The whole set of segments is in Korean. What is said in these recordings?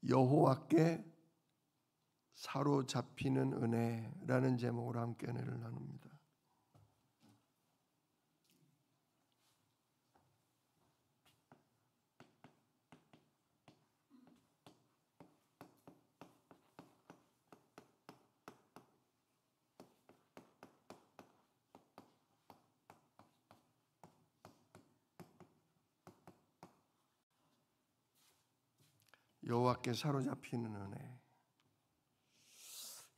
여호와께 사로잡히는 은혜라는 제목으로 함께 은혜를 나눕니다. 여호와께 사로잡히는 은혜,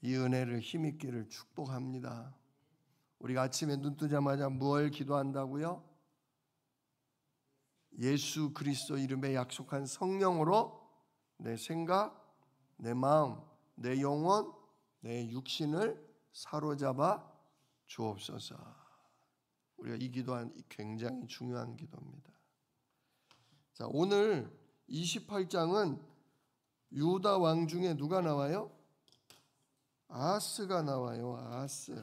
이 은혜를 힘있기를 축복합니다. 우리가 아침에 눈 뜨자마자 뭘 기도한다고요? 예수 그리스도 이름에 약속한 성령으로 내 생각, 내 마음, 내 영혼, 내 육신을 사로잡아 주옵소서. 우리가 이 기도한 굉장히 중요한 기도입니다. 자, 오늘 28장은 유다 왕 중에 누가 나와요? 아하스가 나와요. 아하스.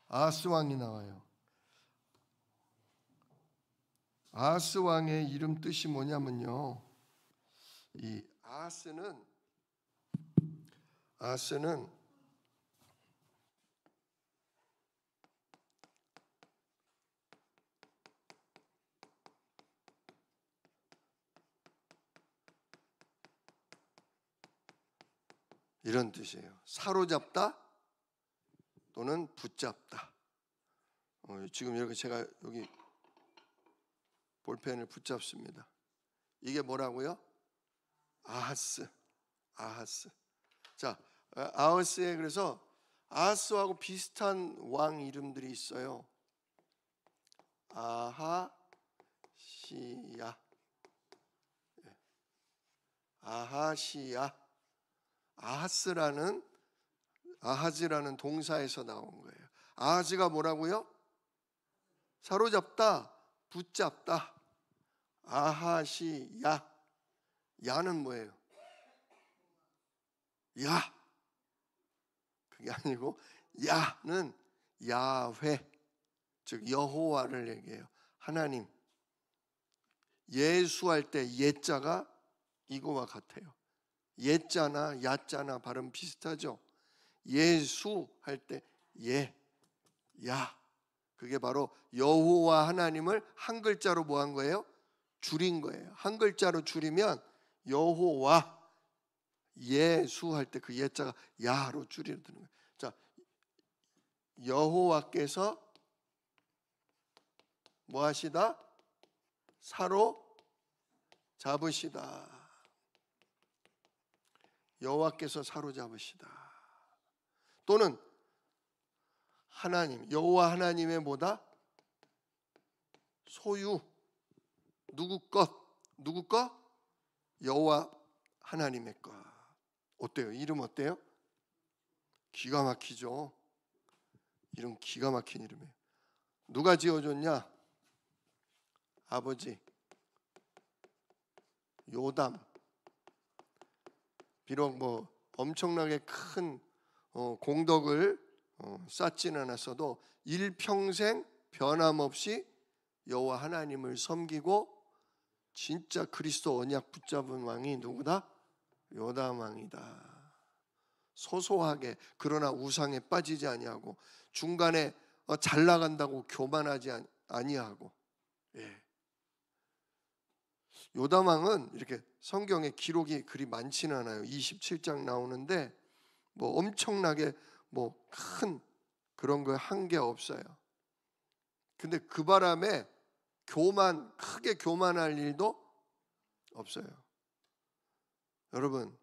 아하스 왕이 나와요. 아하스 왕의 이름 뜻이 뭐냐면요, 이 아하스는 이런 뜻이에요. 사로잡다 또는 붙잡다. 지금 이렇게 제가 여기 볼펜을 붙잡습니다. 이게 뭐라고요? 아하스. 자, 아하스에 그래서 아하스하고 비슷한 왕 이름들이 있어요. 아하시야. 아하즈라는 동사에서 나온 거예요. 아하즈가 뭐라고요? 사로잡다, 붙잡다. 아하시야. 야는 뭐예요? 야. 그게 아니고 야는 야훼, 즉 여호와를 얘기해요. 하나님. 예수할 때 예자가 이거와 같아요. 예자나 야자나 발음 비슷하죠. 예수 할 때 야, 그게 바로 여호와 하나님을 한 글자로 뭐 한 거예요? 줄인 거예요. 한 글자로 줄이면 여호와, 예수 할 때 그 예자가 야로 줄이는 거예요. 자, 여호와께서 뭐 하시다? 사로 잡으시다. 여호와께서 사로잡으시다. 또는 하나님, 여호와 하나님의 뭐다? 소유. 누구 것? 여호와 하나님의 것. 어때요? 이름 어때요? 기가 막히죠? 이름 기가 막힌 이름이에요. 누가 지어줬냐? 아버지 요담. 비록 뭐 엄청나게 큰 공덕을 쌓지는 않았어도 일평생 변함없이 여호와 하나님을 섬기고 진짜 그리스도 언약 붙잡은 왕이 누구다? 요담 왕이다. 소소하게, 그러나 우상에 빠지지 아니하고 중간에 잘 나간다고 교만하지 아니하고. 요담 왕은 이렇게 성경에 기록이 그리 많지는 않아요. 27장 나오는데 뭐 엄청나게 뭐 큰 그런 거 한 게 없어요. 근데 그 바람에 크게 교만할 일도 없어요. 여러분,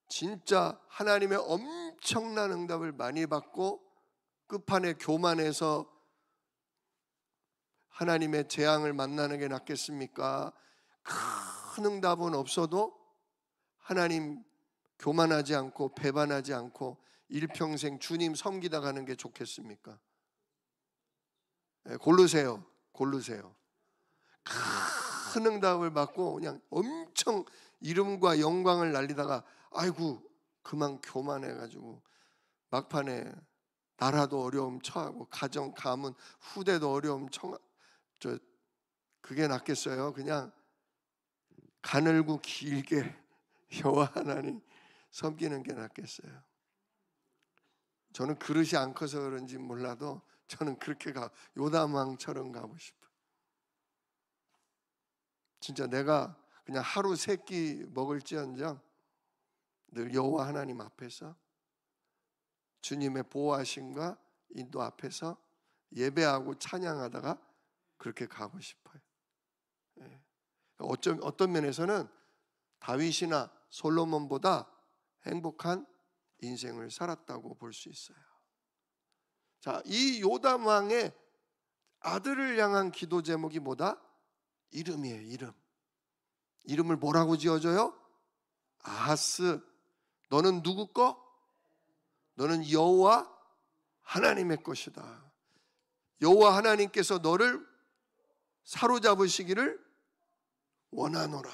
진짜 하나님의 엄청난 응답을 많이 받고 끝판에 교만해서 하나님의 재앙을 만나는 게 낫겠습니까? 큰 응답은 없어도 하나님 교만하지 않고 배반하지 않고 일평생 주님 섬기다 가는 게 좋겠습니까? 고르세요. 큰 응답을 받고 그냥 엄청 이름과 영광을 날리다가 아이고 그만 교만해가지고 막판에 나라도 어려움 처하고 가정, 가문, 후대도 어려움 그게 낫겠어요? 그냥 가늘고 길게 여호와 하나님 섬기는 게 낫겠어요? 저는 그릇이 안 커서 그런지 몰라도 저는 그렇게 요담 왕처럼 가고 싶어요. 진짜 내가 그냥 하루 3끼 먹을지언정 늘 여호와 하나님 앞에서 주님의 보호하심과 인도 앞에서 예배하고 찬양하다가 그렇게 가고 싶어요. 어떤 면에서는 다윗이나 솔로몬보다 행복한 인생을 살았다고 볼 수 있어요. 자, 이 요담 왕의 아들을 향한 기도 제목이 뭐다? 이름이에요. 이름. 이름을 뭐라고 지어줘요? 아하스. 너는 누구 거? 너는 여호와 하나님의 것이다. 여호와 하나님께서 너를 사로잡으시기를 원하노라.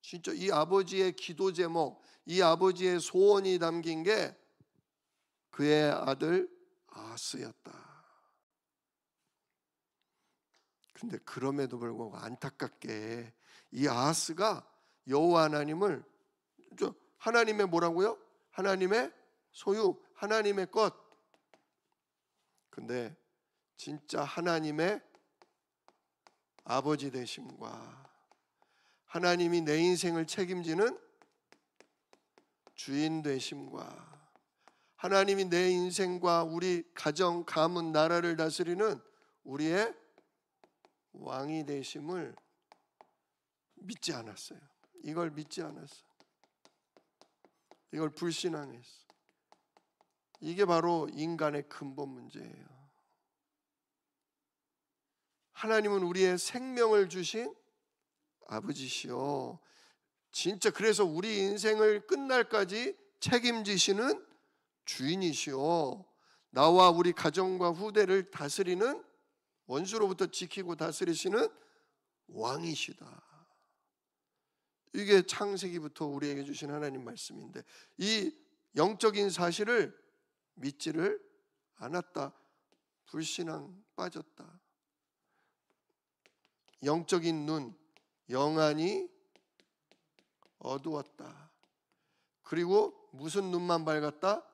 진짜 이 아버지의 기도 제목, 이 아버지의 소원이 담긴 게 그의 아들 아하스였다. 근데 그럼에도 불구하고 안타깝게 이 아하스가 여호와 하나님을 하나님의 뭐라고요? 하나님의 소유, 하나님의 것. 근데 진짜 하나님의 아버지 되심과 하나님이 내 인생을 책임지는 주인 되심과 하나님이 내 인생과 우리 가정, 가문, 나라를 다스리는 우리의 왕이 되심을 믿지 않았어요. 이걸 믿지 않았어요. 이걸 불신앙했어. 이게 바로 인간의 근본 문제예요. 하나님은 우리의 생명을 주신 아버지시오. 진짜 그래서 우리 인생을 끝날까지 책임지시는 주인이시오. 나와 우리 가정과 후대를 다스리는, 원수로부터 지키고 다스리시는 왕이시다. 이게 창세기부터 우리에게 주신 하나님 말씀인데 이 영적인 사실을 믿지를 않았다. 불신앙 빠졌다. 영적인 눈, 영안이 어두웠다. 그리고 무슨 눈만 밝았다?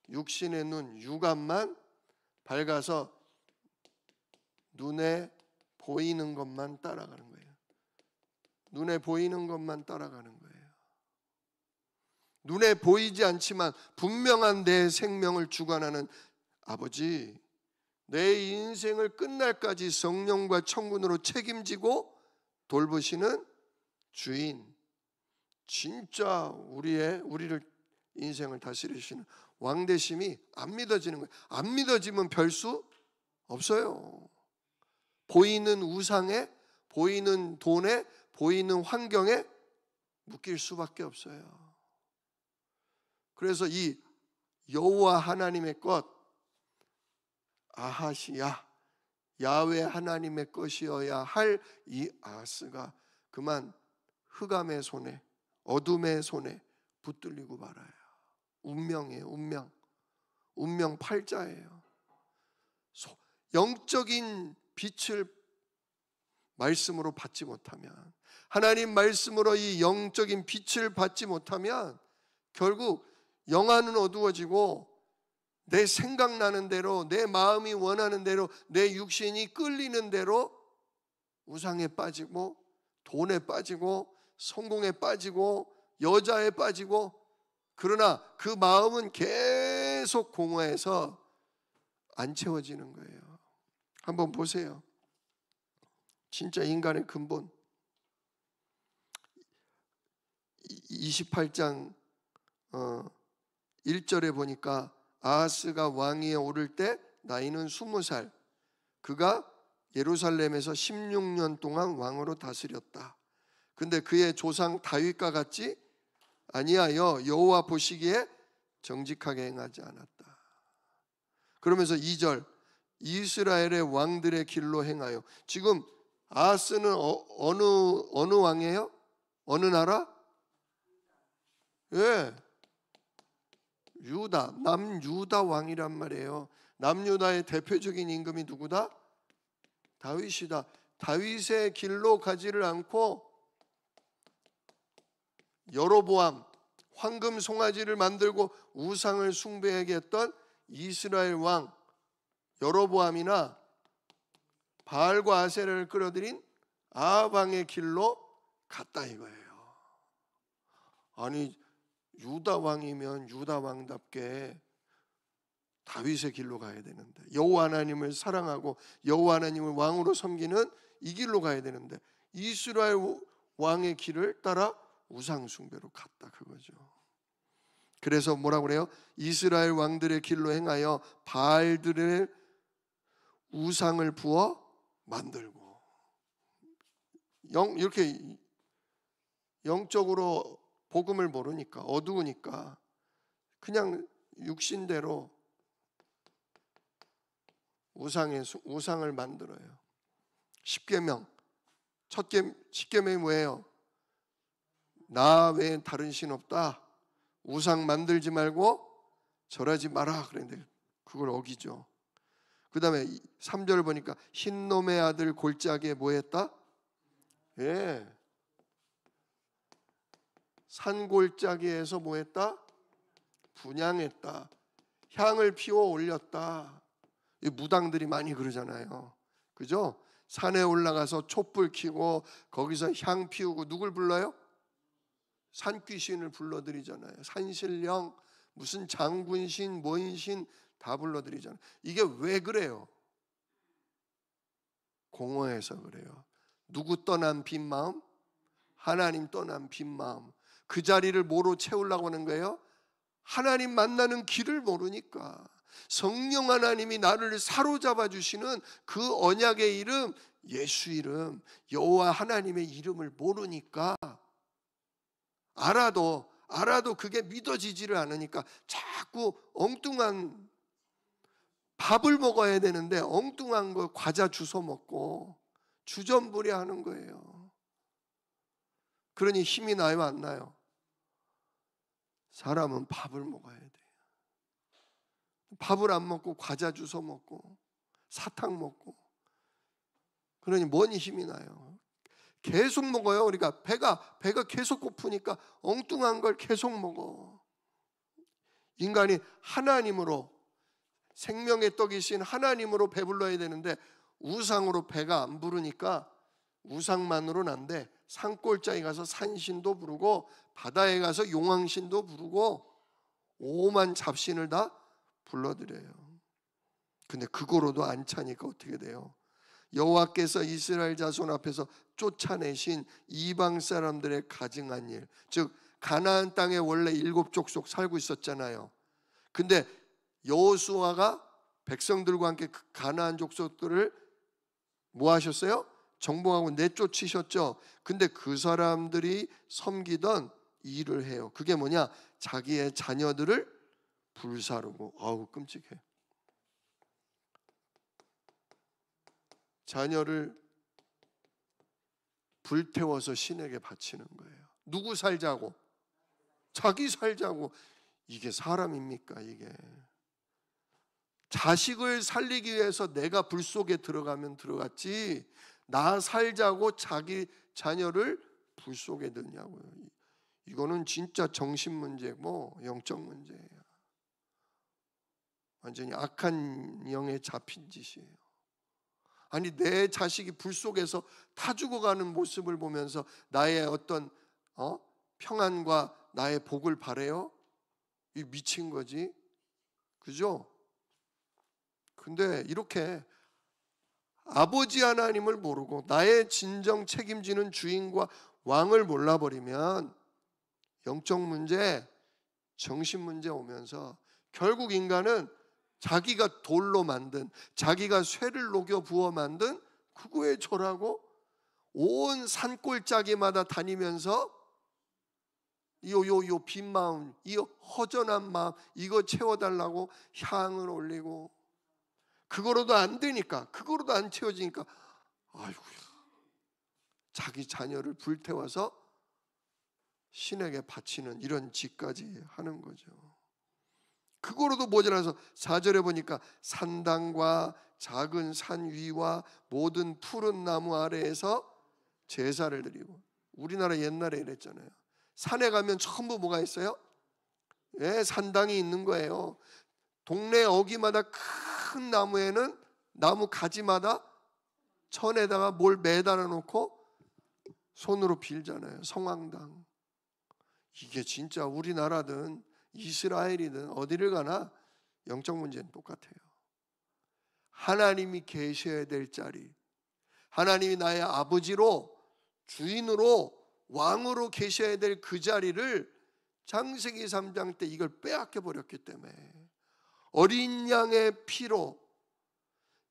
육신의 눈, 육안만 밝아서 눈에 보이는 것만 따라가는 거예요. 눈에 보이는 것만 따라가는 거예요. 눈에 보이지 않지만 분명한 내 생명을 주관하는 아버지, 내 인생을 끝날까지 성령과 천군으로 책임지고 돌보시는 주인, 진짜 우리를 인생을 다스리시는 왕되심이 안 믿어지는 거예요. 안 믿어지면 별 수 없어요. 보이는 우상에, 보이는 돈에, 보이는 환경에 묶일 수밖에 없어요. 그래서 이 여호와 하나님의 것, 아하시야, 야훼 하나님의 것이어야 할 이 아하스가 그만 흑암의 손에, 어둠의 손에 붙들리고 말아요. 운명이에요. 운명 팔자예요. 영적인 빛을 말씀으로 받지 못하면, 하나님 말씀으로 이 영적인 빛을 받지 못하면 결국 영안은 어두워지고 내 생각나는 대로, 내 마음이 원하는 대로, 내 육신이 끌리는 대로 우상에 빠지고 돈에 빠지고 성공에 빠지고 여자에 빠지고, 그러나 그 마음은 계속 공허해서 안 채워지는 거예요. 한번 보세요. 진짜 인간의 근본. 28장 1절에 보니까 아하스가 왕위에 오를 때 나이는 20살. 그가 예루살렘에서 16년 동안 왕으로 다스렸다. 근데 그의 조상 다윗과 같이 아니하여 여호와 보시기에 정직하게 행하지 않았다. 그러면서 2절, 이스라엘의 왕들의 길로 행하여. 지금 아하스는 어느 왕이에요? 어느 나라? 예, 유다, 남유다 왕이란 말이에요. 남유다의 대표적인 임금이 누구다? 다윗이다. 다윗의 길로 가지를 않고 여로보암, 황금 송아지를 만들고 우상을 숭배하게 했던 이스라엘 왕 여로보암이나 바알과 아세라를 끌어들인 아합 왕의 길로 갔다 이거예요. 아니, 유다 왕이면 유다 왕답게 다윗의 길로 가야 되는데, 여호와 하나님을 사랑하고 여호와 하나님을 왕으로 섬기는 이 길로 가야 되는데 이스라엘 왕의 길을 따라 우상 숭배로 갔다 그거죠. 그래서 뭐라고 그래요? 이스라엘 왕들의 길로 행하여 바알들의 우상을 부어 만들고, 이렇게 영적으로 복음을 모르니까, 어두우니까 그냥 육신대로 우상을 만들어요. 십계명, 십계명이 뭐예요? 나 외엔 다른 신 없다. 우상 만들지 말고 절하지 마라 그랬는데 그걸 어기죠. 그 다음에 3절 보니까 흰놈의 아들 골짜기에 뭐 했다? 예, 산골짜기에서 뭐 했다? 분향했다. 향을 피워 올렸다. 이 무당들이 많이 그러잖아요. 그죠? 산에 올라가서 촛불 켜고 거기서 향 피우고 누굴 불러요? 산귀신을 불러드리잖아요. 산신령, 무슨 장군신, 뭔신 다 불러드리잖아요. 이게 왜 그래요? 공허해서 그래요. 누구 떠난 빈 마음? 하나님 떠난 빈 마음. 그 자리를 뭐로 채우려고 하는 거예요? 하나님 만나는 길을 모르니까. 성령 하나님이 나를 사로잡아 주시는 그 언약의 이름, 예수 이름, 여호와 하나님의 이름을 모르니까, 알아도 그게 믿어지지를 않으니까 자꾸 엉뚱한 밥을 먹어야 되는데 엉뚱한 거 과자 주워 먹고 주전부려 하는 거예요. 그러니 힘이 나요, 안 나요? 사람은 밥을 먹어야 돼요. 밥을 안 먹고 과자 주워 먹고 사탕 먹고, 그러니 뭔 힘이 나요? 계속 먹어요. 그러니까 배가 계속 고프니까 엉뚱한 걸 계속 먹어. 인간이 하나님으로, 생명의 떡이신 하나님으로 배불러야 되는데 우상으로 배가 안 부르니까 우상만으로는 안 돼. 산골짜기 가서 산신도 부르고 바다에 가서 용왕신도 부르고 오만 잡신을 다 불러드려요. 근데 그거로도 안 차니까 어떻게 돼요? 여호와께서 이스라엘 자손 앞에서 쫓아내신 이방 사람들의 가증한 일, 즉 가나안 땅에 원래 7족속 살고 있었잖아요. 근데 여호수아가 백성들과 함께 그 가나안 족속들을 뭐 하셨어요? 정복하고 내쫓으셨죠. 근데 그 사람들이 섬기던 일을 해요. 그게 뭐냐? 자기의 자녀들을 불사르고, 아우 끔찍해. 자녀를 불태워서 신에게 바치는 거예요. 누구 살자고? 자기 살자고. 이게 사람입니까? 이게 자식을 살리기 위해서 내가 불 속에 들어가면 들어갔지, 나 살자고 자기 자녀를 불 속에 넣냐고요. 이거는 진짜 정신 문제고 영적 문제예요. 완전히 악한 영에 잡힌 짓이에요. 아니, 내 자식이 불 속에서 타 죽어가는 모습을 보면서 나의 어떤 평안과 나의 복을 바래요? 이 미친 거지, 그죠? 근데 이렇게 아버지 하나님을 모르고 나의 진정 책임지는 주인과 왕을 몰라버리면 영적 문제, 정신 문제 오면서 결국 인간은 자기가 돌로 만든, 자기가 쇠를 녹여 부어 만든 그거에 절하고 온 산골짜기마다 다니면서 요 빈 마음, 이 허전한 마음, 이거 채워달라고 향을 올리고, 그거로도 안 되니까, 그거로도 안 채워지니까 아이고야, 자기 자녀를 불태워서 신에게 바치는 이런 짓까지 하는 거죠. 그거로도 모자라서 4절에 보니까 산당과 작은 산 위와 모든 푸른 나무 아래에서 제사를 드리고. 우리나라 옛날에 이랬잖아요. 산에 가면 전부 뭐가 있어요? 예, 산당이 있는 거예요. 동네 어귀마다 큰 나무에는 나무 가지마다 천에다가 뭘 매달아 놓고 손으로 빌잖아요. 성황당. 이게 진짜 우리나라든 이스라엘이든 어디를 가나 영적 문제는 똑같아요. 하나님이 계셔야 될 자리, 하나님이 나의 아버지로, 주인으로, 왕으로 계셔야 될 그 자리를 창세기 3장 때 이걸 빼앗겨 버렸기 때문에, 어린 양의 피로,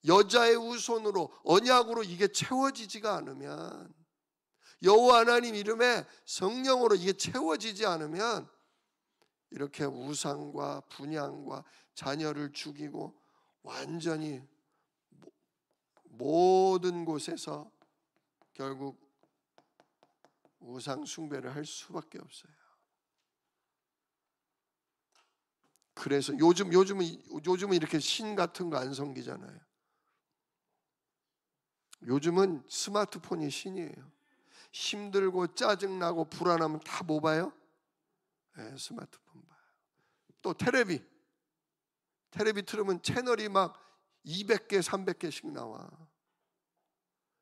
여자의 후손으로, 언약으로 이게 채워지지가 않으면, 여호와 하나님 이름에 성령으로 이게 채워지지 않으면 이렇게 우상과 분향과 자녀를 죽이고 완전히 모든 곳에서 결국 우상 숭배를 할 수밖에 없어요. 그래서 요즘은 이렇게 신 같은 거 안 섬기잖아요. 요즘은 스마트폰이 신이에요. 힘들고 짜증나고 불안하면 다 뭐 봐요? 네, 스마트폰 봐요. 또 테레비 틀으면 채널이 막 200개, 300개씩 나와.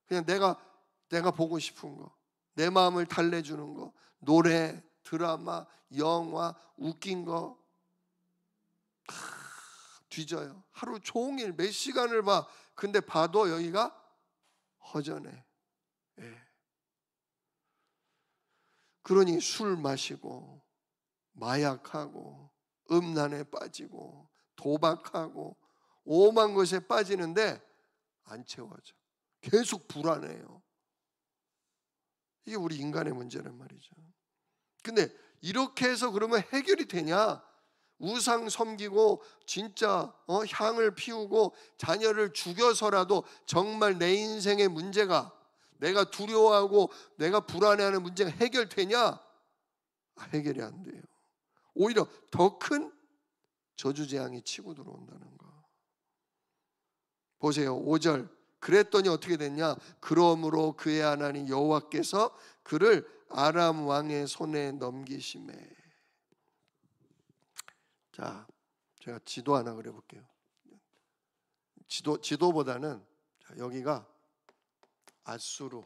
그냥 내가 보고 싶은 거, 내 마음을 달래주는 거, 노래, 드라마, 영화, 웃긴 거 다 뒤져요. 하루 종일 몇 시간을 봐. 근데 봐도 여기가 허전해. 예. 그러니 술 마시고 마약하고 음란에 빠지고 도박하고 오만 것에 빠지는데 안 채워져. 계속 불안해요. 이게 우리 인간의 문제란 말이죠. 근데 이렇게 해서 그러면 해결이 되냐? 우상 섬기고 진짜 향을 피우고 자녀를 죽여서라도 정말 내 인생의 문제가, 내가 두려워하고 내가 불안해하는 문제가 해결되냐? 해결이 안 돼요. 오히려 더 큰 저주재앙이 치고 들어온다는 거. 보세요. 5절. 그랬더니 어떻게 됐냐? 그러므로 그의 하나님 여호와께서 그를 아람 왕의 손에 넘기시매. 자, 제가 지도 하나 그려볼게요. 지도보다는 여기가 아수르.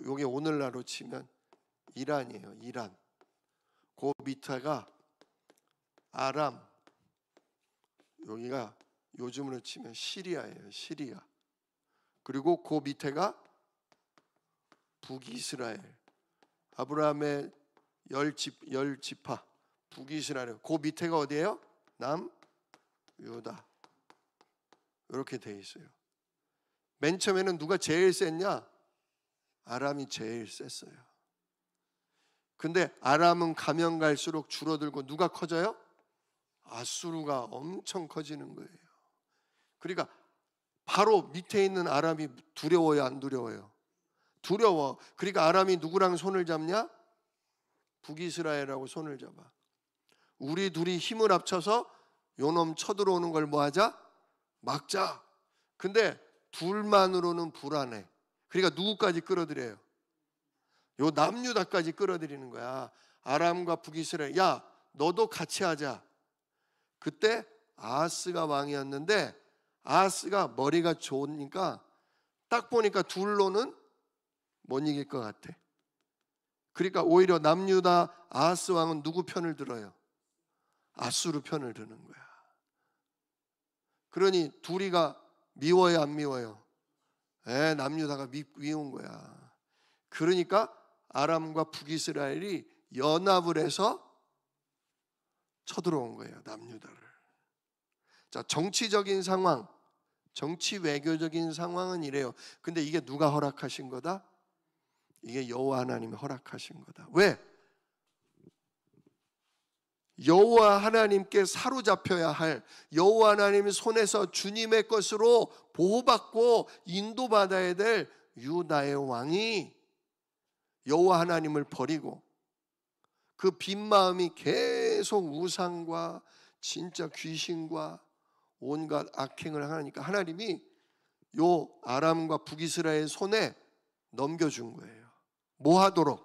여기 오늘날로 치면 이란이에요. 이란. 그 밑에가 아람. 여기가 요즘으로 치면 시리아예요. 시리아. 그리고 그 밑에가 북이스라엘. 아브라함의 열 지파 북이스라엘. 그 밑에가 어디예요? 남유다. 이렇게 돼 있어요. 맨 처음에는 누가 제일 셌냐? 아람이 제일 셌어요. 근데 아람은 가면 갈수록 줄어들고 누가 커져요? 아수르가 엄청 커지는 거예요. 그러니까 바로 밑에 있는 아람이 두려워요, 안 두려워요? 두려워. 그러니까 아람이 누구랑 손을 잡냐? 북이스라엘하고 손을 잡아. 우리 둘이 힘을 합쳐서 요놈 쳐들어오는 걸 뭐 하자? 막자. 근데 둘만으로는 불안해. 그러니까 누구까지 끌어들여요? 요 남유다까지 끌어들이는 거야. 아람과 북이스라엘. 야, 너도 같이 하자. 그때 아하스가 왕이었는데 아하스가 머리가 좋으니까 딱 보니까 둘로는 못 이길 것 같아. 그러니까 오히려 남유다 아하스 왕은 누구 편을 들어요? 아수르 편을 드는 거야. 그러니 둘이가 미워요, 안 미워요? 남유다가 미운 거야. 그러니까 아람과 북이스라엘이 연합을 해서 쳐들어온 거예요, 남유다를. 자, 정치적인 상황, 정치 외교적인 상황은 이래요. 근데 이게 누가 허락하신 거다? 이게 여호와 하나님이 허락하신 거다. 왜? 여호와 하나님께 사로잡혀야 할, 여호와 하나님의 손에서 주님의 것으로 보호받고 인도받아야 될 유다의 왕이 여호와 하나님을 버리고 그 빈 마음이 계속 우상과 진짜 귀신과 온갖 악행을 하니까 하나님이 요 아람과 북이스라엘 손에 넘겨준 거예요. 뭐 하도록?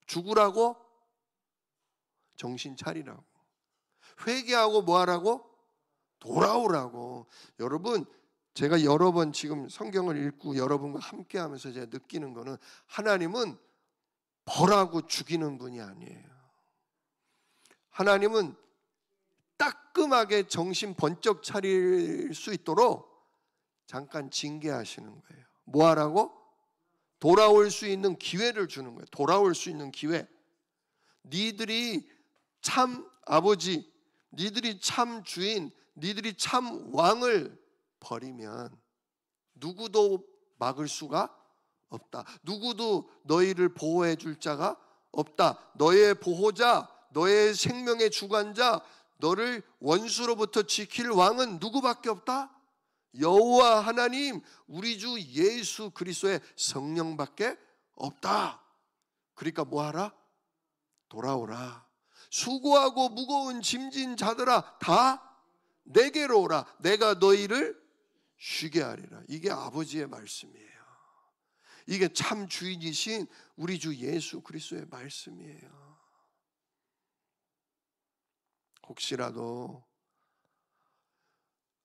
죽으라고? 정신 차리라고. 회개하고 뭐 하라고? 돌아오라고. 여러분, 제가 여러 번 지금 성경을 읽고 여러분과 함께 하면서 제가 느끼는 거는 하나님은 벌하고 죽이는 분이 아니에요. 하나님은 따끔하게 정신 번쩍 차릴 수 있도록 잠깐 징계하시는 거예요. 뭐 하라고? 돌아올 수 있는 기회를 주는 거예요. 돌아올 수 있는 기회. 니들이 참 아버지, 니들이 참 주인, 니들이 참 왕을 버리면 누구도 막을 수가 없다. 누구도 너희를 보호해 줄 자가 없다. 너의 보호자, 너의 생명의 주관자, 너를 원수로부터 지킬 왕은 누구밖에 없다? 여호와 하나님, 우리 주 예수 그리스도의 성령밖에 없다. 그러니까 뭐 하라? 돌아오라. 수고하고 무거운 짐진 자들아, 다 내게로 오라. 내가 너희를 쉬게 하리라. 이게 아버지의 말씀이에요. 이게 참 주인이신 우리 주 예수 그리스도의 말씀이에요. 혹시라도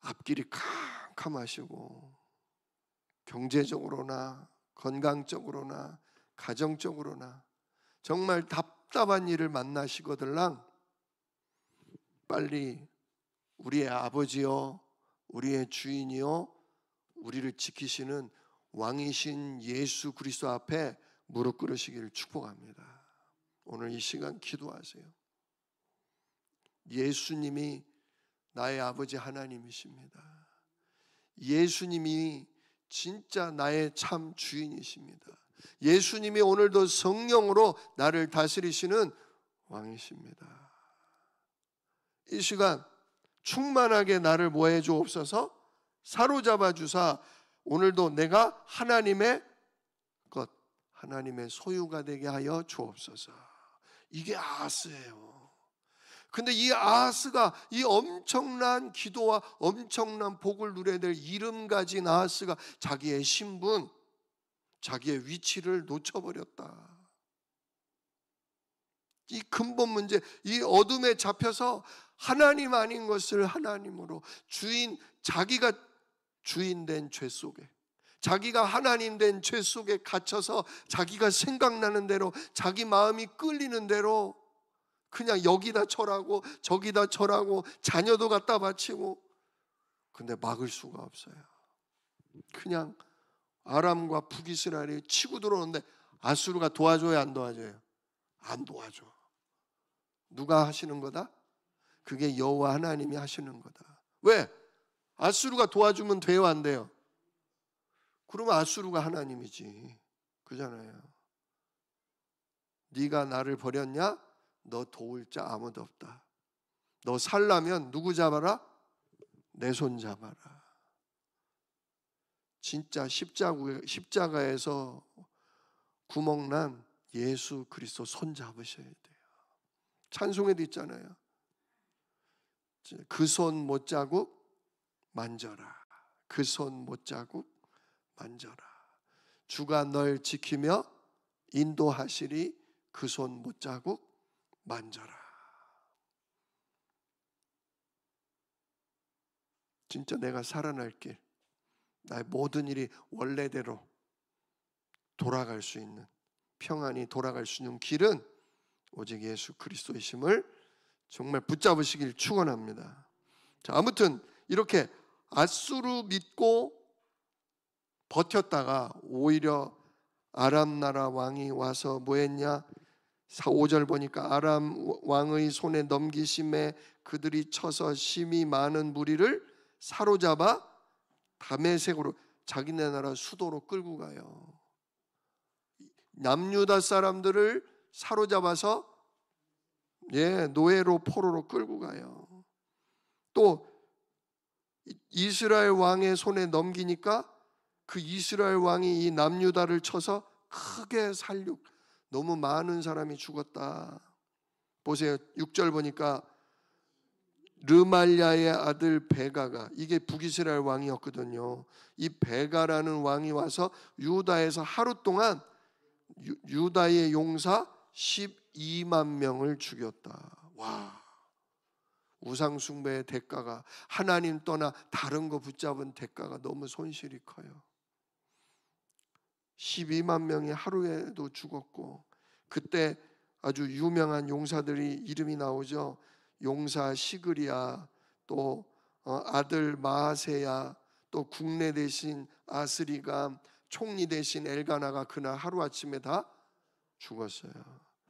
앞길이 캄캄하시고 경제적으로나 건강적으로나 가정적으로나 정말 답답한 일을 만나시거들랑 빨리 우리의 아버지요, 우리의 주인이요, 우리를 지키시는 왕이신 예수 그리스도 앞에 무릎 꿇으시기를 축복합니다. 오늘 이 시간 기도하세요. 예수님이 나의 아버지 하나님이십니다. 예수님이 진짜 나의 참 주인이십니다. 예수님이 오늘도 성령으로 나를 다스리시는 왕이십니다. 이 시간 충만하게 나를 뭐해 주옵소서? 사로잡아 주사 오늘도 내가 하나님의 것, 하나님의 소유가 되게 하여 주옵소서. 이게 아하스예요. 근데 이 아하스가 이 엄청난 기도와 엄청난 복을 누려야 될 이름 가진 아하스가 자기의 신분, 자기의 위치를 놓쳐버렸다. 이 근본 문제, 이 어둠에 잡혀서 하나님 아닌 것을 하나님으로 자기가 주인 된 죄 속에, 자기가 하나님 된 죄 속에 갇혀서 자기가 생각나는 대로, 자기 마음이 끌리는 대로 그냥 여기다 절하고 저기다 절하고 자녀도 갖다 바치고, 근데 막을 수가 없어요. 그냥 아람과 북이스라엘이 치고 들어오는데 아수르가 도와줘요, 안 도와줘요? 안 도와줘. 누가 하시는 거다? 그게 여호와 하나님이 하시는 거다. 왜? 아수르가 도와주면 돼요, 안 돼요? 그러면 아수르가 하나님이지. 그잖아요. 네가 나를 버렸냐? 너 도울 자 아무도 없다. 너 살려면 누구 잡아라? 내 손 잡아라. 진짜 십자가에서 구멍난 예수 그리스도 손 잡으셔야 돼요. 찬송에도 있잖아요. 그 손 못자국 만져라. 그 손 못자국 만져라. 주가 널 지키며 인도하시리. 그 손 못자국 만져라. 진짜 내가 살아날 길, 나의 모든 일이 원래대로 돌아갈 수 있는, 평안히 돌아갈 수 있는 길은 오직 예수 그리스도이심을 정말 붙잡으시길 축원합니다. 자, 아무튼 이렇게 아수르 믿고 버텼다가 오히려 아람 나라 왕이 와서 뭐 했냐? 5절 보니까 아람 왕의 손에 넘기심에 그들이 쳐서 심히 많은 무리를 사로잡아 다메섹으로, 자기네 나라 수도로 끌고 가요. 남유다 사람들을 사로잡아서 노예로 포로로 끌고 가요. 또 이스라엘 왕의 손에 넘기니까 그 이스라엘 왕이 이 남유다를 쳐서 크게 살육, 너무 많은 사람이 죽었다. 보세요. 6절 보니까 르말야의 아들 베가가, 이게 북이스라엘 왕이었거든요. 이 베가라는 왕이 와서 유다에서 하루 동안 유다의 용사 12만 명을 죽였다. 와, 우상 숭배의 대가가, 하나님 떠나 다른 거 붙잡은 대가가 너무 손실이 커요. 12만 명이 하루에도 죽었고, 그때 아주 유명한 용사들이 이름이 나오죠. 용사 시그리야, 또 아들 마아세야, 또 국내 대신 아스리감, 총리 대신 엘가나가 그날 하루아침에 다 죽었어요.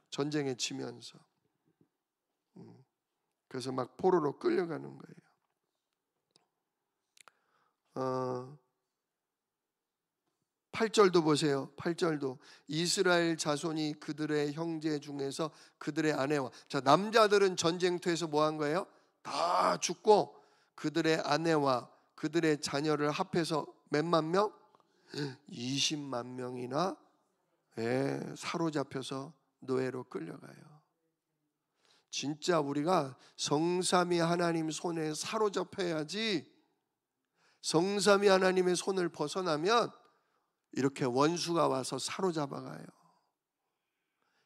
전쟁에 지면서. 그래서 막 포로로 끌려가는 거예요. 8절도 보세요. 8절도 이스라엘 자손이 그들의 형제 중에서 그들의 아내와, 자, 남자들은 전쟁터에서 뭐 한 거예요? 다 죽고 그들의 아내와 그들의 자녀를 합해서 몇만 명? 20만 명이나 사로잡혀서 노예로 끌려가요. 진짜 우리가 성삼위 하나님 손에 사로잡혀야지. 성삼위 하나님의 손을 벗어나면 이렇게 원수가 와서 사로잡아가요.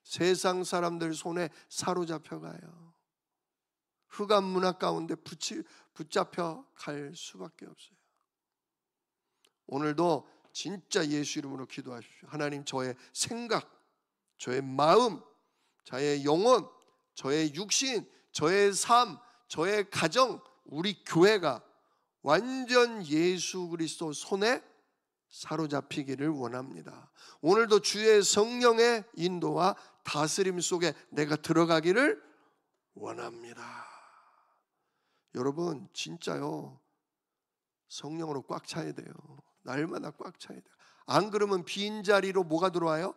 세상 사람들 손에 사로잡혀가요. 흑암 문화 가운데 붙잡혀 갈 수밖에 없어요. 오늘도 진짜 예수 이름으로 기도하십시오. 하나님, 저의 생각, 저의 마음, 저의 영혼, 저의 육신, 저의 삶, 저의 가정, 우리 교회가 완전 예수 그리스도 손에 사로잡히기를 원합니다. 오늘도 주의 성령의 인도와 다스림 속에 내가 들어가기를 원합니다. 여러분, 진짜요, 성령으로 꽉 차야 돼요. 날마다 꽉 차야 돼요. 안 그러면 빈자리로 뭐가 들어와요?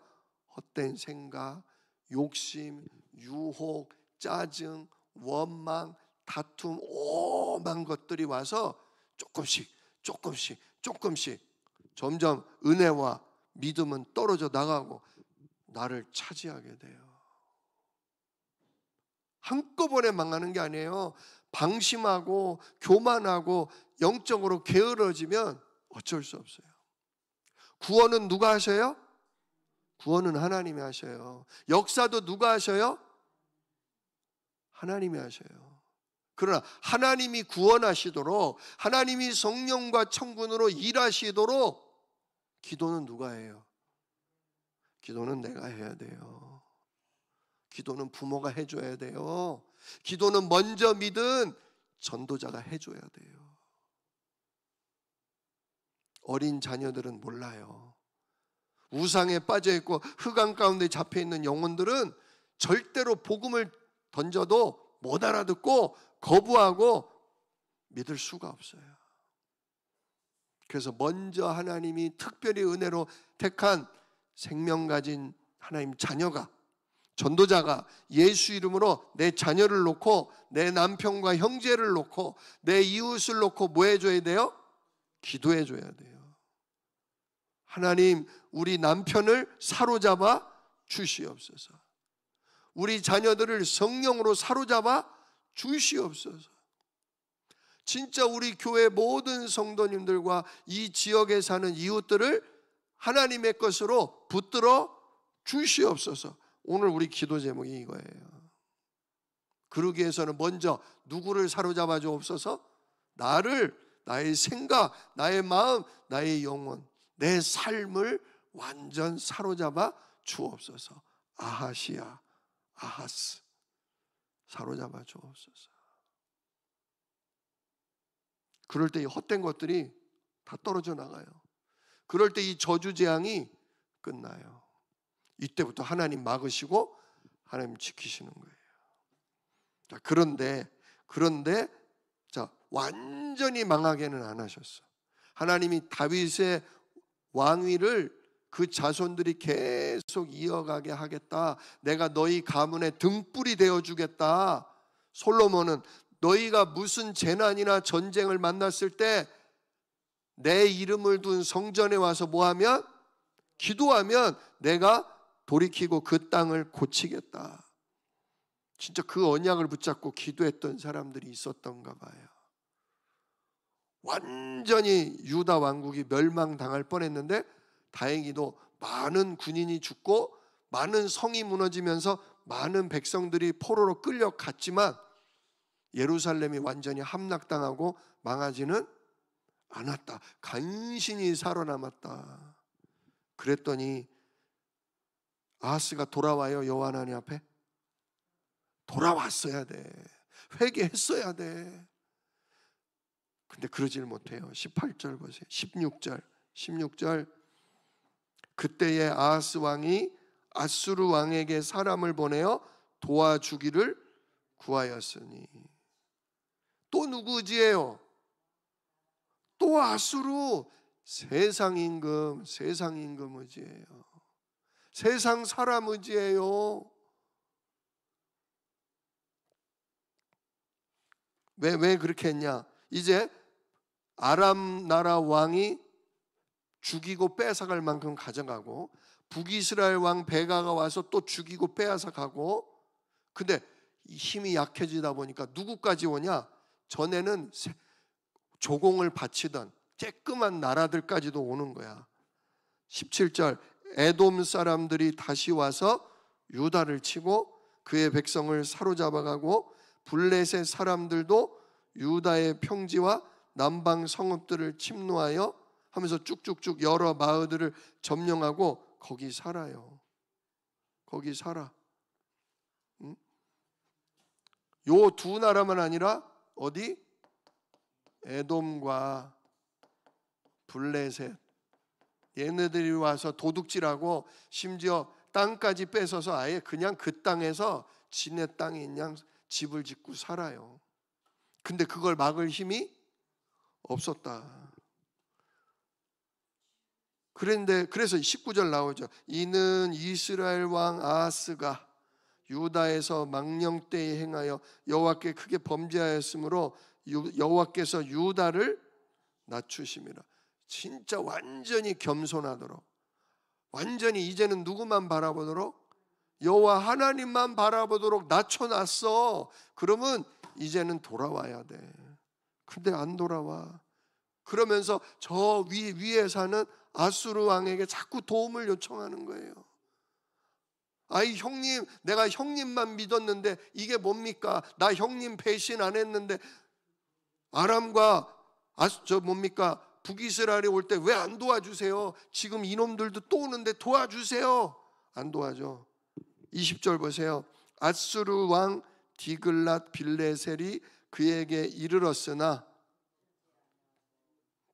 헛된 생각, 욕심, 유혹, 짜증, 원망, 다툼, 오만 것들이 와서 조금씩 점점 은혜와 믿음은 떨어져 나가고 나를 차지하게 돼요. 한꺼번에 망하는 게 아니에요. 방심하고 교만하고 영적으로 게으러지면 어쩔 수 없어요. 구원은 누가 하셔요? 구원은 하나님이 하셔요. 역사도 누가 하셔요? 하나님이 하셔요. 그러나 하나님이 구원하시도록, 하나님이 성령과 천군으로 일하시도록 기도는 누가 해요? 기도는 내가 해야 돼요. 기도는 부모가 해줘야 돼요. 기도는 먼저 믿은 전도자가 해줘야 돼요. 어린 자녀들은 몰라요. 우상에 빠져있고 흑암 가운데 잡혀있는 영혼들은 절대로 복음을 던져도 못 알아듣고 거부하고 믿을 수가 없어요. 그래서 먼저 하나님이 특별히 은혜로 택한 생명 가진 하나님 자녀가, 전도자가 예수 이름으로 내 자녀를 놓고 내 남편과 형제를 놓고 내 이웃을 놓고 뭐 해줘야 돼요? 기도해 줘야 돼요. 하나님, 우리 남편을 사로잡아 주시옵소서. 우리 자녀들을 성령으로 사로잡아 주시옵소서. 진짜 우리 교회 모든 성도님들과 이 지역에 사는 이웃들을 하나님의 것으로 붙들어 주시옵소서. 오늘 우리 기도 제목이 이거예요. 그러기 위해서는 먼저 누구를 사로잡아 주옵소서? 나를, 나의 생각, 나의 마음, 나의 영혼, 내 삶을 완전 사로잡아 주옵소서. 아하시야, 아하스, 사로잡아 주옵소서. 그럴 때 이 헛된 것들이 다 떨어져 나가요. 그럴 때 이 저주재앙이 끝나요. 이때부터 하나님 막으시고 하나님 지키시는 거예요. 자, 그런데 자, 완전히 망하게는 안 하셨어. 하나님이 다윗의 왕위를 그 자손들이 계속 이어가게 하겠다. 내가 너희 가문의 등불이 되어주겠다. 솔로몬은 너희가 무슨 재난이나 전쟁을 만났을 때 내 이름을 둔 성전에 와서 뭐하면? 기도하면 내가 돌이키고 그 땅을 고치겠다. 진짜 그 언약을 붙잡고 기도했던 사람들이 있었던가 봐요. 완전히 유다 왕국이 멸망당할 뻔했는데 다행히도 많은 군인이 죽고 많은 성이 무너지면서 많은 백성들이 포로로 끌려갔지만 예루살렘이 완전히 함락당하고 망하지는 않았다. 간신히 살아남았다. 그랬더니 아하스가 돌아와요. 여호와 하나님 앞에 돌아왔어야 돼. 회개했어야 돼. 근데 그러질 못해요. 18절 보세요. 16절 그때에 아하스 왕이 아수르 왕에게 사람을 보내어 도와주기를 구하였으니. 또 누구 의지예요? 또 아수르. 세상 임금 의지예요. 세상 사람 의지예요. 왜 그렇게 했냐? 이제 아람 나라 왕이 죽이고 빼앗아갈 만큼 가져가고 북이스라엘 왕 베가가 와서 또 죽이고 빼앗아가고, 근데 힘이 약해지다 보니까 누구까지 오냐? 전에는 조공을 바치던 쬐끄만 나라들까지도 오는 거야. 17절 에돔 사람들이 다시 와서 유다를 치고 그의 백성을 사로잡아가고 블레셋 사람들도 유다의 평지와 남방 성읍들을 침노하여 하면서 쭉쭉쭉 여러 마을들을 점령하고 거기 살아요. 거기 살아. 응? 요 두 나라만 아니라 어디? 에돔과 블레셋. 얘네들이 와서 도둑질하고 심지어 땅까지 뺏어서 아예 그냥 그 땅에서 지네 땅에 그냥 집을 짓고 살아요. 근데 그걸 막을 힘이 없었다. 그래서 19절 나오죠. 이는 이스라엘 왕 아하스가 유다에서 망령 때에 행하여 여호와께 크게 범죄하였으므로 여호와께서 유다를 낮추심이라. 진짜 완전히 겸손하도록, 완전히 이제는 누구만 바라보도록? 여호와 하나님만 바라보도록 낮춰놨어. 그러면 이제는 돌아와야 돼. 근데 안 돌아와. 그러면서 저 위에 사는 아수르 왕에게 자꾸 도움을 요청하는 거예요. 아이 형님, 내가 형님만 믿었는데 이게 뭡니까? 나 형님 배신 안 했는데 아람과 북이스라엘이 올 때 왜 안 도와주세요? 지금 이놈들도 또 오는데 도와주세요. 안 도와줘. 20절 보세요. 아수르 왕 디글랏 빌레셀이 그에게 이르렀으나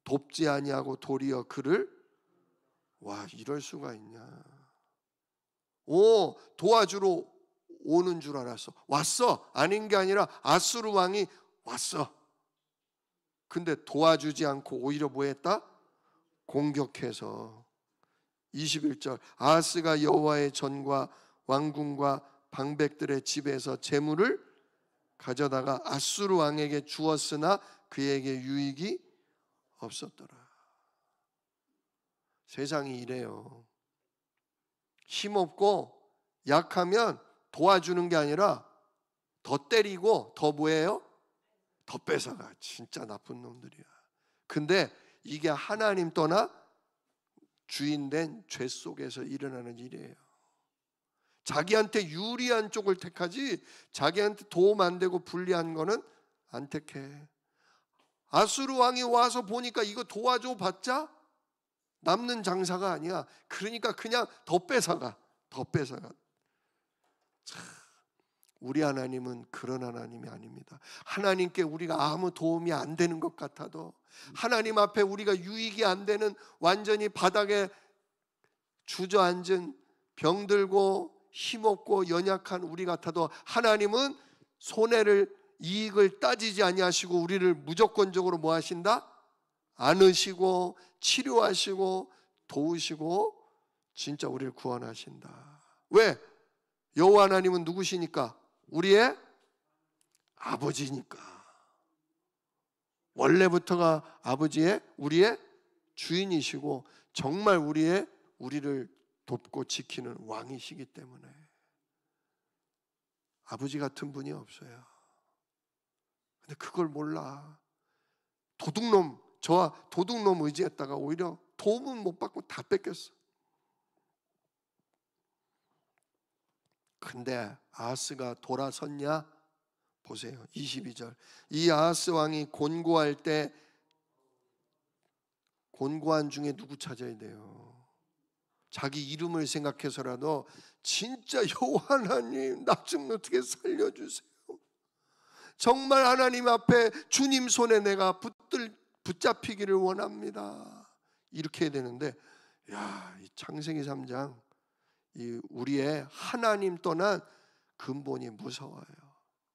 돕지 아니하고 도리어 그를, 와, 이럴 수가 있냐? 도와주러 오는 줄 알았어. 왔어. 아닌 게 아니라 아수르 왕이 왔어. 근데 도와주지 않고 오히려 뭐 했다? 공격해서. 21절 아하스가 여호와의 전과 왕궁과 방백들의 집에서 재물을 가져다가 아수르 왕에게 주었으나 그에게 유익이 없었더라. 세상이 이래요. 힘없고 약하면 도와주는 게 아니라 더 때리고 더 뭐예요? 더 뺏어가. 진짜 나쁜 놈들이야. 근데 이게 하나님 떠나 주인된 죄 속에서 일어나는 일이에요. 자기한테 유리한 쪽을 택하지 자기한테 도움 안 되고 불리한 거는 안 택해. 아수르 왕이 와서 보니까 이거 도와줘 봤자 남는 장사가 아니야. 그러니까 그냥 더 뺏어가. 참, 우리 하나님은 그런 하나님이 아닙니다. 하나님께 우리가 아무 도움이 안 되는 것 같아도, 하나님 앞에 우리가 유익이 안 되는 완전히 바닥에 주저앉은 병들고 힘없고 연약한 우리 같아도 하나님은 손해를, 이익을 따지지 아니하시고 우리를 무조건적으로 뭐 하신다? 안으시고 치료하시고 도우시고 진짜 우리를 구원하신다. 왜? 여호와 하나님은 누구시니까? 우리의 아버지니까. 원래부터가 아버지의 우리의 주인이시고 정말 우리를 돕고 지키는 왕이시기 때문에 아버지 같은 분이 없어요. 근데 그걸 몰라. 도둑놈, 저와 도둑놈 의지했다가 오히려 도움은 못 받고 다 뺏겼어. 근데 아하스가 돌아섰냐? 보세요. 22절. 이 아하스 왕이 곤고할 때 곤고한 중에 누구 찾아야 돼요? 자기 이름을 생각해서라도 진짜 여호와 하나님, 나 좀 어떻게 살려주세요. 정말 하나님 앞에 주님 손에 내가 붙잡히기를 원합니다. 이렇게 해야 되는데, 이 창세기 3장 이 우리의 하나님 떠난 근본이 무서워요.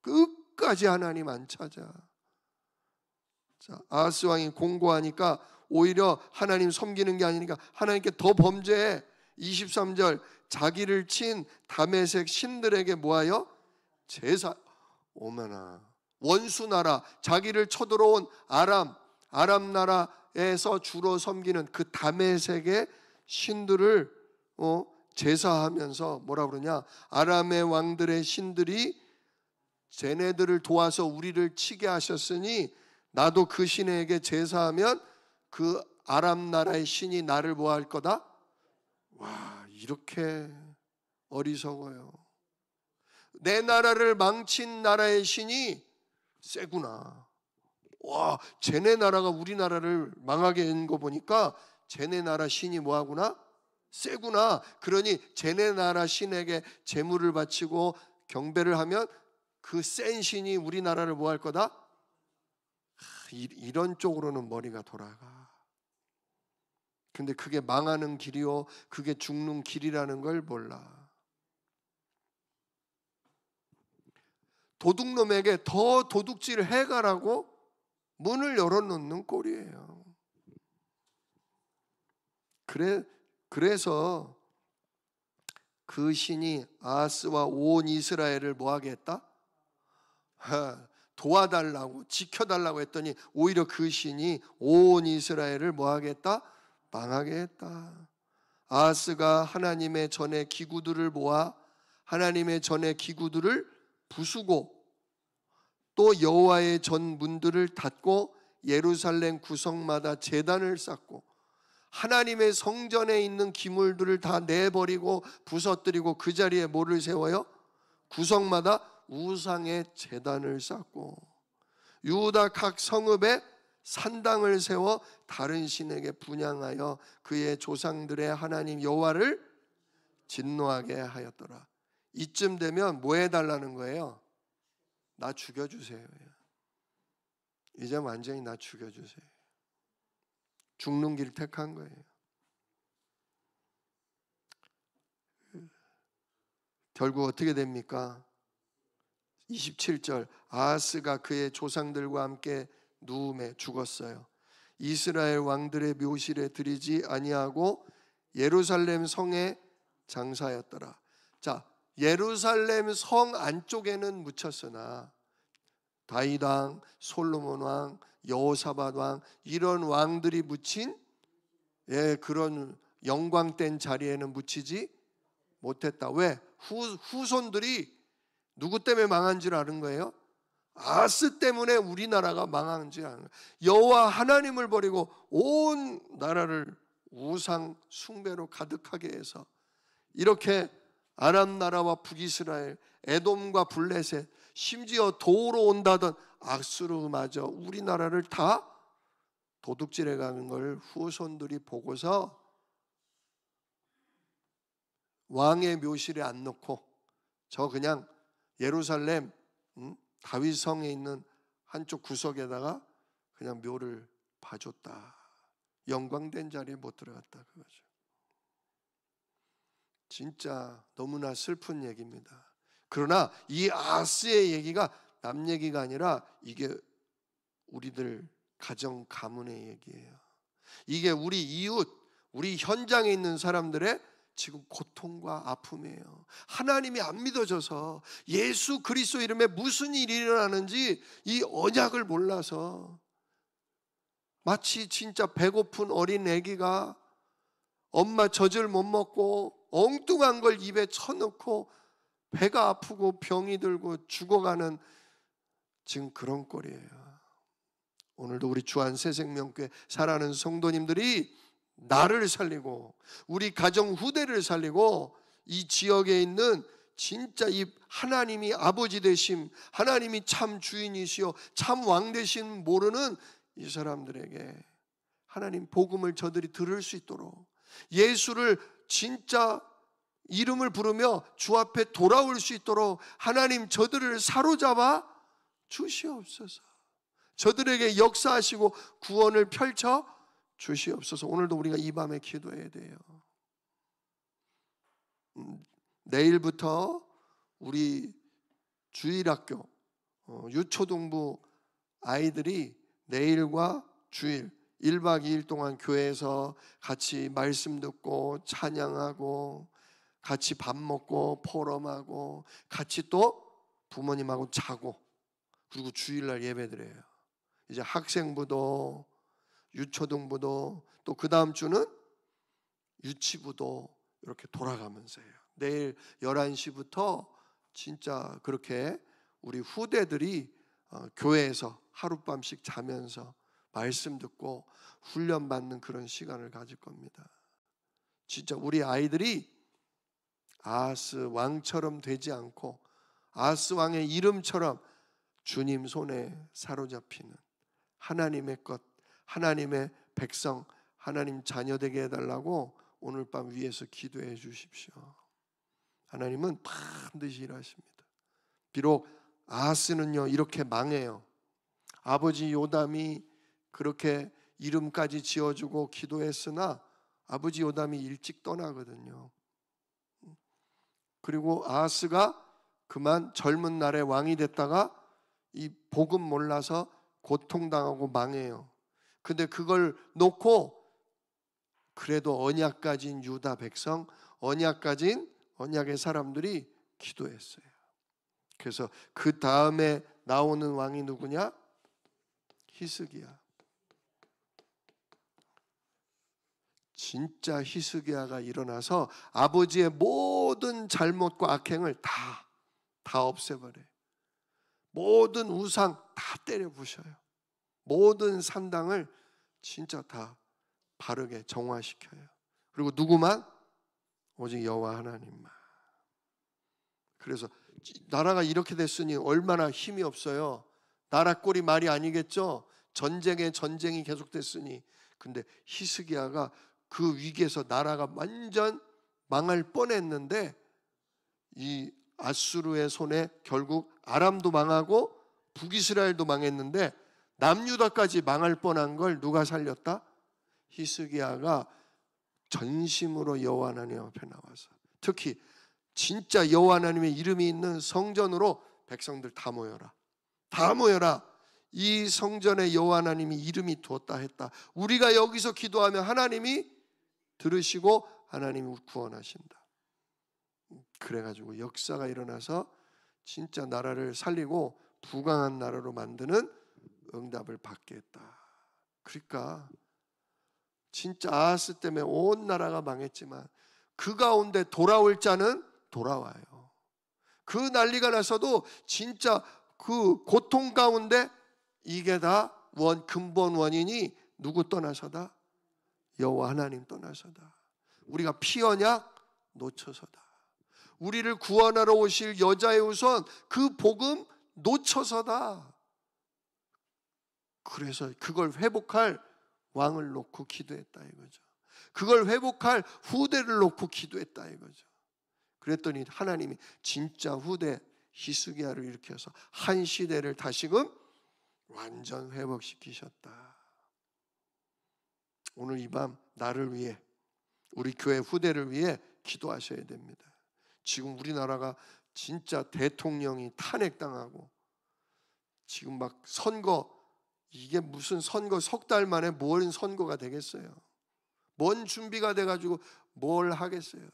끝까지 하나님 안 찾아. 자, 아하스 왕이 공고하니까 오히려 하나님 섬기는 게 아니니까 하나님께 더 범죄해. 23절, 자기를 친 다메섹 신들에게 뭐하여? 제사. 오메나, 원수 나라, 자기를 쳐들어온 아람 나라에서 주로 섬기는 그 다메섹의 신들을 제사하면서 뭐라 그러냐? 아람의 왕들의 신들이 쟤네들을 도와서 우리를 치게 하셨으니 나도 그 신에게 제사하면 그 아람 나라의 신이 나를 뭐 할 거다? 와, 이렇게 어리석어요. 내 나라를 망친 나라의 신이 세구나. 와, 쟤네 나라가 우리나라를 망하게 한 거 보니까 쟤네 나라 신이 뭐하구나? 세구나. 그러니 쟤네 나라 신에게 제물을 바치고 경배를 하면 그 센 신이 우리나라를 뭐 할 거다? 이런 쪽으로는 머리가 돌아가. 근데 그게 망하는 길이요, 그게 죽는 길이라는 걸 몰라. 도둑놈에게 더 도둑질을 해가라고 문을 열어놓는 꼴이에요. 그래서 그 신이 아하스와 온 이스라엘을 뭐하게 했다? 도와달라고, 지켜달라고 했더니 오히려 그 신이 온 이스라엘을 뭐하게 했다? 망하게 했다. 아하스가 하나님의 전에 기구들을 모아 하나님의 전에 기구들을 부수고 또 여호와의 전 문들을 닫고 예루살렘 구석마다 제단을 쌓고 하나님의 성전에 있는 기물들을 다 내버리고 부서뜨리고 그 자리에 뭐를 세워요? 구석마다 우상의 제단을 쌓고 유다 각 성읍에 산당을 세워 다른 신에게 분향하여 그의 조상들의 하나님 여호와를 진노하게 하였더라. 이쯤 되면 뭐 해달라는 거예요? 나 죽여주세요. 이제 완전히 나 죽여주세요. 죽는 길 택한 거예요. 결국 어떻게 됩니까? 27절, 아하스가 그의 조상들과 함께 누움에 죽었어요. 이스라엘 왕들의 묘실에 들이지 아니하고 예루살렘 성에 장사하였더라. 자, 예루살렘 성 안쪽에는 묻혔으나 다윗 왕, 솔로몬 왕, 여호사밧 왕 이런 왕들이 묻힌 그런 영광된 자리에는 묻히지 못했다. 왜? 후손들이 누구 때문에 망한 줄 아는 거예요? 아하스 때문에 우리나라가 망한 줄 아는 거예요. 여호와 하나님을 버리고 온 나라를 우상 숭배로 가득하게 해서 이렇게 아람 나라와 북이스라엘, 에돔과 블레셋, 심지어 도우러 온다던 악수르마저 우리나라를 다 도둑질해 가는 걸 후손들이 보고서 왕의 묘실에 안 놓고 저 그냥 예루살렘 다윗성에 있는 한쪽 구석에다가 그냥 묘를 봐줬다. 영광된 자리에 못 들어갔다 그거죠. 진짜 너무나 슬픈 얘기입니다. 그러나 이 아하스의 얘기가 남 얘기가 아니라 이게 우리들 가정 가문의 얘기예요. 이게 우리 이웃, 우리 현장에 있는 사람들의 지금 고통과 아픔이에요. 하나님이 안 믿어져서 예수 그리스도 이름에 무슨 일이 일어나는지 이 언약을 몰라서 마치 진짜 배고픈 어린 아기가 엄마 젖을 못 먹고 엉뚱한 걸 입에 쳐넣고 배가 아프고 병이 들고 죽어가는 지금 그런 꼴이에요. 오늘도 우리 주안 새생명교회 살아가는 성도님들이 나를 살리고 우리 가정 후대를 살리고 이 지역에 있는 진짜 이 하나님이 아버지 되심, 하나님이 참 주인이시요 참 왕 되심 모르는 이 사람들에게 하나님 복음을 저들이 들을 수 있도록, 예수를 진짜 이름을 부르며 주 앞에 돌아올 수 있도록 하나님 저들을 사로잡아 주시옵소서. 저들에게 역사하시고 구원을 펼쳐 주시옵소서. 오늘도 우리가 이 밤에 기도해야 돼요. 내일부터 우리 주일학교 유초등부 아이들이 내일과 주일 1박 2일 동안 교회에서 같이 말씀 듣고 찬양하고 같이 밥 먹고 포럼하고 같이 또 부모님하고 자고, 그리고 주일날 예배드려요. 이제 학생부도 유초등부도 또 그 다음 주는 유치부도 이렇게 돌아가면서 해요. 내일 11시부터 진짜 그렇게 우리 후대들이 교회에서 하룻밤씩 자면서 말씀 듣고 훈련받는 그런 시간을 가질 겁니다. 진짜 우리 아이들이 아하스 왕처럼 되지 않고 아하스 왕의 이름처럼 주님 손에 사로잡히는 하나님의 것, 하나님의 백성, 하나님 자녀 되게 해달라고 오늘 밤 위에서 기도해 주십시오. 하나님은 반드시 일하십니다. 비록 아하스는요 이렇게 망해요. 아버지 요담이 그렇게 이름까지 지어주고 기도했으나 아버지 요담이 일찍 떠나거든요. 그리고 아하스가 그만 젊은 날에 왕이 됐다가 이 복음 몰라서 고통당하고 망해요. 근데 그걸 놓고 그래도 언약 가진 유다 백성, 언약 가진 언약의 사람들이 기도했어요. 그래서 그 다음에 나오는 왕이 누구냐? 히스기야. 진짜 히스기야가 일어나서 아버지의 모든 잘못과 악행을 다 없애버려요. 모든 우상 다 때려 부셔요. 모든 산당을 진짜 다 바르게 정화시켜요. 그리고 누구만? 오직 여호와 하나님만. 그래서 나라가 이렇게 됐으니 얼마나 힘이 없어요. 나라 꼴이 말이 아니겠죠. 전쟁이 계속됐으니. 근데 히스기야가 그 위기에서 나라가 완전 망할 뻔했는데 이 아수르의 손에 결국 아람도 망하고 북이스라엘도 망했는데 남유다까지 망할 뻔한 걸 누가 살렸다? 히스기야가 전심으로 여호와 하나님 앞에 나와서, 특히 진짜 여호와 하나님의 이름이 있는 성전으로 백성들 다 모여라. 다 모여라. 이 성전에 여호와 하나님이 이름이 두었다 했다. 우리가 여기서 기도하면 하나님이 들으시고 하나님이 구원하신다. 그래가지고 역사가 일어나서 진짜 나라를 살리고 부강한 나라로 만드는 응답을 받게 했다. 그러니까 진짜 아하스 때문에 온 나라가 망했지만 그 가운데 돌아올 자는 돌아와요. 그 난리가 나서도 진짜 그 고통 가운데 이게 다 근본 원인이 누구 떠나서다? 여호와 하나님 떠나서다. 우리가 피 언약 놓쳐서다. 우리를 구원하러 오실 여자의 우선 그 복음 놓쳐서다. 그래서 그걸 회복할 왕을 놓고 기도했다 이거죠. 그걸 회복할 후대를 놓고 기도했다 이거죠. 그랬더니 하나님이 진짜 후대 히스기야를 일으켜서 한 시대를 다시금 완전 회복시키셨다. 오늘 이 밤 나를 위해, 우리 교회 후대를 위해 기도하셔야 됩니다. 지금 우리나라가 진짜 대통령이 탄핵당하고 지금 막 선거, 이게 무슨 선거 석 달 만에 뭘 선거가 되겠어요. 뭔 준비가 돼가지고 뭘 하겠어요.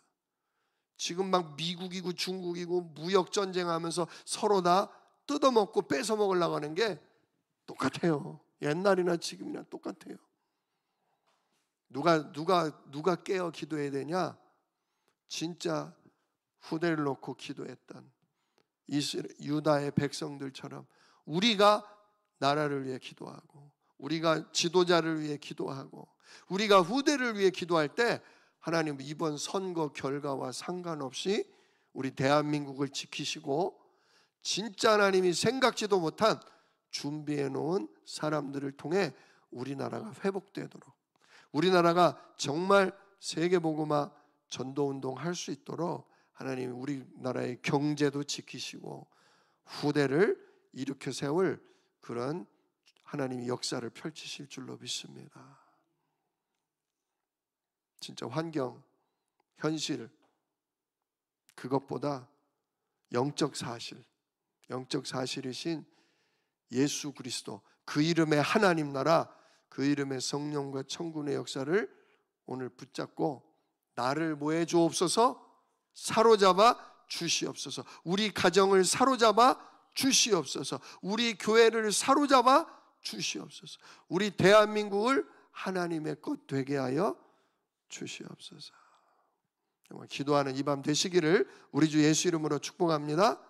지금 막 미국이고 중국이고 무역전쟁하면서 서로 다 뜯어먹고 뺏어먹으려고 하는 게 똑같아요. 옛날이나 지금이나 똑같아요. 누가 깨어 기도해야 되냐? 진짜 후대를 놓고 기도했던 유다의 백성들처럼 우리가 나라를 위해 기도하고, 우리가 지도자를 위해 기도하고, 우리가 후대를 위해 기도할 때 하나님 이번 선거 결과와 상관없이 우리 대한민국을 지키시고, 진짜 하나님이 생각지도 못한 준비해 놓은 사람들을 통해 우리나라가 회복되도록, 우리나라가 정말 세계복음화 전도운동 할 수 있도록 하나님이 우리나라의 경제도 지키시고 후대를 일으켜 세울 그런 하나님이 역사를 펼치실 줄로 믿습니다. 진짜 환경, 현실, 그것보다 영적 사실이신 예수 그리스도, 그 이름의 하나님 나라, 그 이름의 성령과 천군의 역사를 오늘 붙잡고 나를 뭐해 주옵소서? 사로잡아 주시옵소서. 우리 가정을 사로잡아 주시옵소서. 우리 교회를 사로잡아 주시옵소서. 우리 대한민국을 하나님의 것 되게 하여 주시옵소서. 정말 기도하는 이 밤 되시기를 우리 주 예수 이름으로 축복합니다.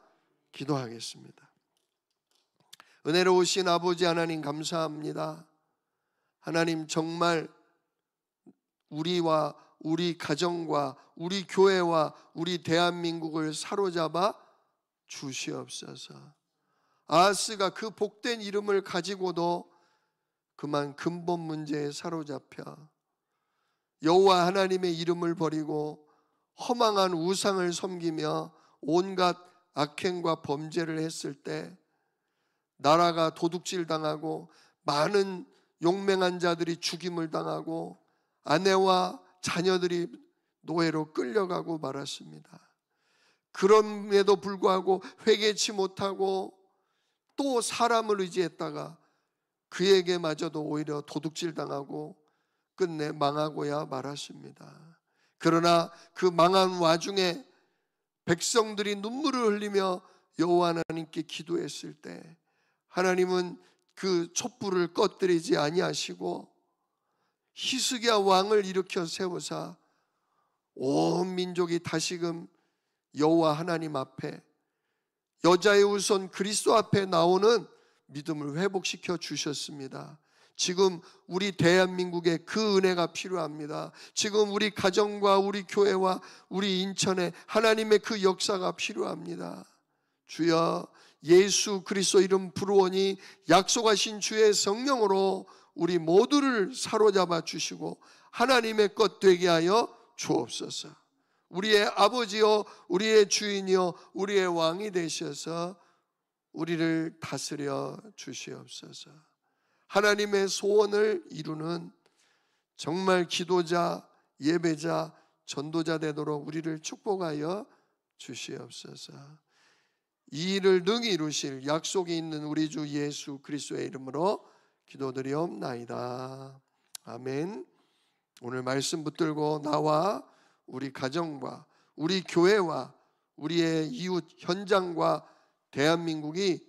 기도하겠습니다. 은혜로우신 아버지 하나님 감사합니다. 하나님 정말 우리와 우리 가정과 우리 교회와 우리 대한민국을 사로잡아 주시옵소서. 아하스가 그 복된 이름을 가지고도 그만 근본 문제에 사로잡혀 여호와 하나님의 이름을 버리고 허망한 우상을 섬기며 온갖 악행과 범죄를 했을 때 나라가 도둑질 당하고 많은 용맹한 자들이 죽임을 당하고 아내와 자녀들이 노예로 끌려가고 말았습니다. 그럼에도 불구하고 회개치 못하고 또 사람을 의지했다가 그에게마저도 오히려 도둑질 당하고 끝내 망하고야 말았습니다. 그러나 그 망한 와중에 백성들이 눈물을 흘리며 여호와 하나님께 기도했을 때 하나님은 그 촛불을 꺼뜨리지 아니하시고 히스기야 왕을 일으켜 세우사 온 민족이 다시금 여호와 하나님 앞에 여자의 후손 그리스도 앞에 나오는 믿음을 회복시켜 주셨습니다. 지금 우리 대한민국에 그 은혜가 필요합니다. 지금 우리 가정과 우리 교회와 우리 인천에 하나님의 그 역사가 필요합니다. 주여 예수 그리스도 이름 부르오니 약속하신 주의 성령으로 우리 모두를 사로잡아 주시고 하나님의 것 되게 하여 주옵소서. 우리의 아버지요 우리의 주인이요 우리의 왕이 되셔서 우리를 다스려 주시옵소서. 하나님의 소원을 이루는 정말 기도자, 예배자, 전도자 되도록 우리를 축복하여 주시옵소서. 이 일을 능히 이루실 약속이 있는 우리 주 예수 그리스도의 이름으로 기도드리옵나이다. 아멘. 오늘 말씀 붙들고 나와 우리 가정과 우리 교회와 우리의 이웃 현장과 대한민국이